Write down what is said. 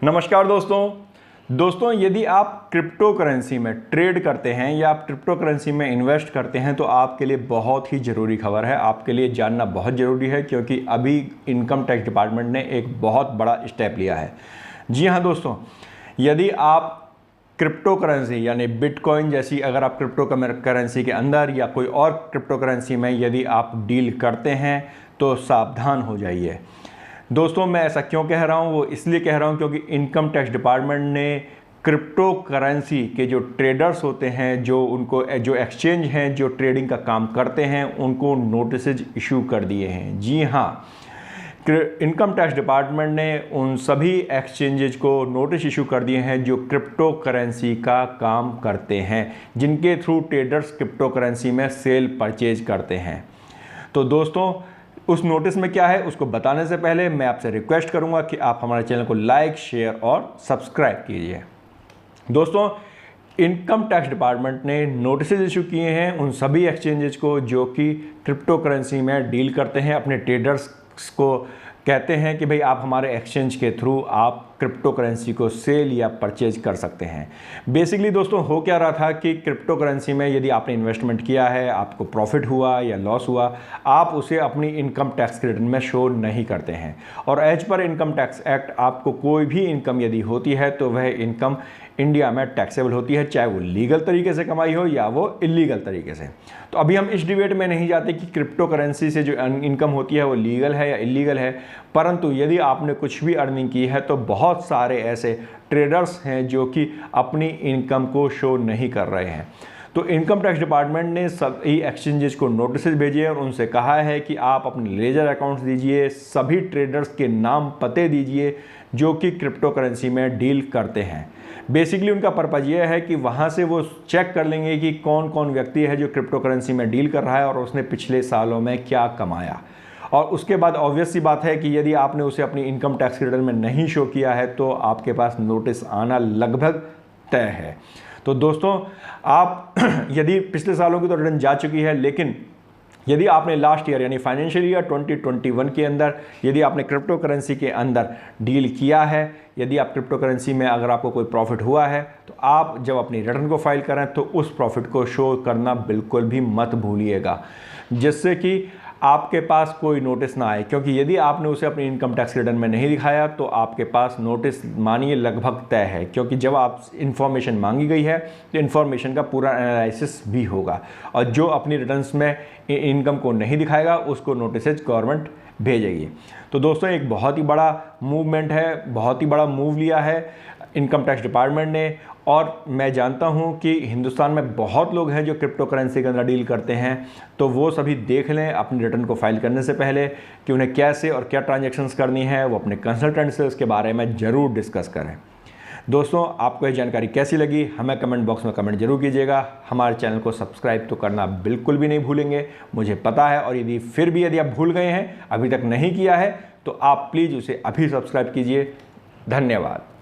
नमस्कार दोस्तों यदि आप क्रिप्टो करेंसी में ट्रेड करते हैं या आप क्रिप्टो करेंसी में इन्वेस्ट करते हैं तो आपके लिए बहुत ही ज़रूरी खबर है। आपके लिए जानना बहुत ज़रूरी है क्योंकि अभी इनकम टैक्स डिपार्टमेंट ने एक बहुत बड़ा स्टेप लिया है। जी हाँ दोस्तों, यदि आप क्रिप्टो करेंसी यानी बिटकॉइन जैसी अगर आप क्रिप्टो करेंसी के अंदर या कोई और क्रिप्टो करेंसी में यदि आप डील करते हैं तो सावधान हो जाइए। दोस्तों मैं ऐसा क्यों कह रहा हूँ, वो इसलिए कह रहा हूँ क्योंकि इनकम टैक्स डिपार्टमेंट ने क्रिप्टो करेंसी के जो ट्रेडर्स होते हैं, जो एक्सचेंज हैं, जो ट्रेडिंग का काम करते हैं, उनको नोटिस इशू कर दिए हैं। जी हाँ, इनकम टैक्स डिपार्टमेंट ने उन सभी एक्सचेंजेज को नोटिस इशू कर दिए हैं जो क्रिप्टो करेंसी का काम करते हैं, जिनके थ्रू ट्रेडर्स क्रिप्टो करेंसी में सेल परचेज करते हैं। तो दोस्तों उस नोटिस में क्या है उसको बताने से पहले मैं आपसे रिक्वेस्ट करूंगा कि आप हमारे चैनल को लाइक, शेयर और सब्सक्राइब कीजिए। दोस्तों इनकम टैक्स डिपार्टमेंट ने नोटिस इशू किए हैं उन सभी एक्सचेंजेस को जो कि क्रिप्टो करेंसी में डील करते हैं। अपने ट्रेडर्स को कहते हैं कि भाई आप हमारे एक्सचेंज के थ्रू आप क्रिप्टो करेंसी को सेल या परचेज कर सकते हैं। बेसिकली दोस्तों हो क्या रहा था कि क्रिप्टो करेंसी में यदि आपने इन्वेस्टमेंट किया है, आपको प्रॉफिट हुआ या लॉस हुआ, आप उसे अपनी इनकम टैक्स के रिटर्न में शो नहीं करते हैं। और as per income tax act आपको कोई भी इनकम यदि होती है तो वह इनकम इंडिया में टैक्सेबल होती है, चाहे वो लीगल तरीके से कमाई हो या वो इलीगल तरीके से। तो अभी हम इस डिबेट में नहीं जाते कि क्रिप्टो करेंसी से जो इनकम होती है वो लीगल है या इलीगल है, परंतु यदि आपने कुछ भी अर्निंग की है तो बहुत सारे ऐसे ट्रेडर्स हैं जो कि अपनी इनकम को शो नहीं कर रहे हैं। तो इनकम टैक्स डिपार्टमेंट ने सभी एक्सचेंजेस को नोटिस भेजे और उनसे कहा है कि आप अपने लेजर अकाउंट्स दीजिए, सभी ट्रेडर्स के नाम पते दीजिए जो कि क्रिप्टो करेंसी में डील करते हैं। बेसिकली उनका पर्पज़ ये है कि वहाँ से वो चेक कर लेंगे कि कौन कौन व्यक्ति है जो क्रिप्टो करेंसी में डील कर रहा है और उसने पिछले सालों में क्या कमाया। और उसके बाद ऑब्वियस सी बात है कि यदि आपने उसे अपनी इनकम टैक्स रिटर्न में नहीं शो किया है तो आपके पास नोटिस आना लगभग तय है। तो दोस्तों आप यदि पिछले सालों की तो रिटर्न जा चुकी है, लेकिन यदि आपने लास्ट ईयर यानी फाइनेंशियल ईयर 2021 के अंदर यदि आपने क्रिप्टो करेंसी के अंदर डील किया है, यदि आप क्रिप्टो करेंसी में अगर आपको कोई प्रॉफिट हुआ है तो आप जब अपनी रिटर्न को फाइल करें तो उस प्रॉफिट को शो करना बिल्कुल भी मत भूलिएगा, जिससे कि आपके पास कोई नोटिस ना आए। क्योंकि यदि आपने उसे अपनी इनकम टैक्स रिटर्न में नहीं दिखाया तो आपके पास नोटिस मानिए लगभग तय है, क्योंकि जब आप इन्फॉर्मेशन मांगी गई है तो इन्फॉर्मेशन का पूरा एनालिसिस भी होगा और जो अपनी रिटर्न्स में इनकम को नहीं दिखाएगा उसको नोटिस गवर्नमेंट भेजेगी। तो दोस्तों एक बहुत ही बड़ा मूवमेंट है, बहुत ही बड़ा मूव लिया है इनकम टैक्स डिपार्टमेंट ने। और मैं जानता हूं कि हिंदुस्तान में बहुत लोग हैं जो क्रिप्टो करेंसी के अंदर डील करते हैं, तो वो सभी देख लें अपनी रिटर्न को फाइल करने से पहले कि उन्हें कैसे और क्या ट्रांजैक्शंस करनी है। वो अपने कंसल्टेंट से उसके बारे में ज़रूर डिस्कस करें। दोस्तों आपको ये जानकारी कैसी लगी हमें कमेंट बॉक्स में कमेंट जरूर कीजिएगा। हमारे चैनल को सब्सक्राइब तो करना बिल्कुल भी नहीं भूलेंगे, मुझे पता है। और यदि आप भूल गए हैं, अभी तक नहीं किया है, तो आप प्लीज़ उसे अभी सब्सक्राइब कीजिए। धन्यवाद।